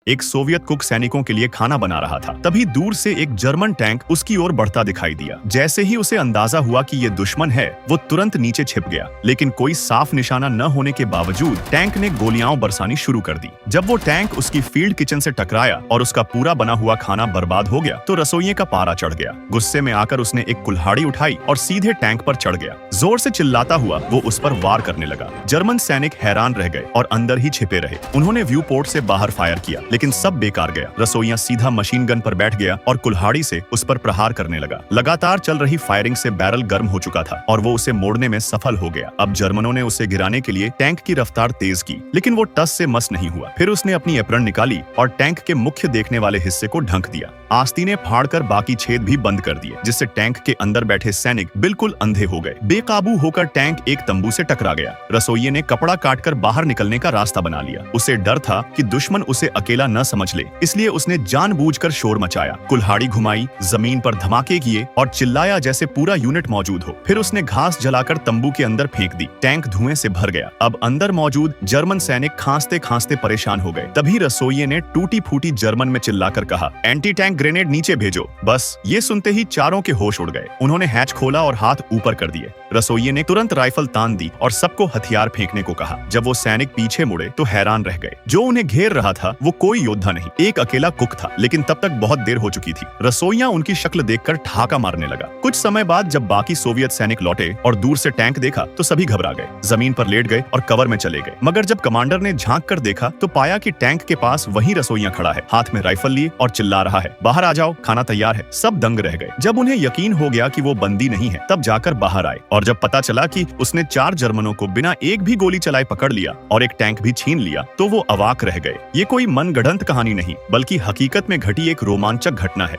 एक Soviet cook सैनिकों के लिए खाना बना रहा था। तभी दूर से एक जर्मन टैंक उसकी ओर बढ़ता दिखाई दिया। जैसे ही उसे अंदाजा हुआ कि ये दुश्मन है, वो तुरंत नीचे छिप गया। लेकिन कोई साफ निशाना न होने के बावजूद टैंक ने गोलियां बरसानी शुरू कर दी। जब वो टैंक उसकी फील्ड किचन से टकराया और उसका पूरा बना हुआ खाना बर्बाद हो गया, तो रसोइये का पारा चढ़ गया। गुस्से में आकर उसने एक कुल्हाड़ी उठाई और सीधे टैंक पर चढ़ गया। जोर से चिल्लाता हुआ वो उस पर वार करने लगा। जर्मन सैनिक हैरान रह गए और अंदर ही छिपे रहे। उन्होंने व्यू पोर्ट से बाहर फायर किया, लेकिन सब बेकार गया। रसोइया सीधा मशीन गन पर बैठ गया और कुल्हाड़ी से उस पर प्रहार करने लगा। लगातार चल रही फायरिंग से बैरल गर्म हो चुका था और वो उसे मोड़ने में सफल हो गया। अब जर्मनों ने उसे गिराने के लिए टैंक की रफ्तार तेज की, लेकिन वो टस से मस नहीं हुआ। फिर उसने अपनी एप्रन निकाली और टैंक के मुख्य देखने वाले हिस्से को ढक दिया। आस्तीनें फाड़कर बाकी छेद भी बंद कर दिए, जिससे टैंक के अंदर बैठे सैनिक बिल्कुल अंधे हो गए। बेकाबू होकर टैंक एक तंबू से टकरा गया। रसोइये ने कपड़ा काटकर बाहर निकलने का रास्ता बना लिया। उसे डर था कि दुश्मन उसे अकेला न समझ ले, इसलिए उसने जानबूझकर शोर मचाया, कुल्हाड़ी घुमाई, जमीन पर धमाके किए और चिल्लाया जैसे पूरा यूनिट मौजूद हो। फिर उसने घास जलाकर तंबू के अंदर फेंक दी। टैंक धुएं से भर गया। अब अंदर मौजूद जर्मन सैनिक खांसते खांसते परेशान हो गए। तभी रसोइये ने टूटी फूटी जर्मन में चिल्लाकर कहा, एंटी टैंक ग्रेनेड नीचे भेजो। बस ये सुनते ही चारों के होश उड़ गए। उन्होंने हैच खोला और हाथ ऊपर कर दिए। रसोइये ने तुरंत राइफल तान दी और सबको हथियार फेंकने को कहा। जब वो सैनिक पीछे मुड़े तो हैरान रह गए। जो उन्हें घेर रहा था वो कोई योद्धा नहीं, एक अकेला कुक था। लेकिन तब तक बहुत देर हो चुकी थी। रसोइया उनकी शक्ल देखकर ठहाका मारने लगा। कुछ समय बाद जब बाकी सोवियत सैनिक लौटे और दूर से टैंक देखा तो सभी घबरा गए, जमीन पर लेट गए और कवर में चले गए। मगर जब कमांडर ने झांक कर देखा तो पाया कि टैंक के पास वही रसोइया खड़ा है, हाथ में राइफल लिए और चिल्ला रहा है, बाहर आ जाओ, खाना तैयार है। सब दंग रह गए। जब उन्हें यकीन हो गया कि वो बंदी नहीं है, तब जाकर बाहर आए और जब पता चला कि उसने 4 जर्मनों को बिना एक भी गोली चलाए पकड़ लिया और एक टैंक भी छीन लिया, तो वो अवाक रह गए। ये कोई मनगढ़ंत कहानी नहीं, बल्कि हकीकत में घटी एक रोमांचक घटना है।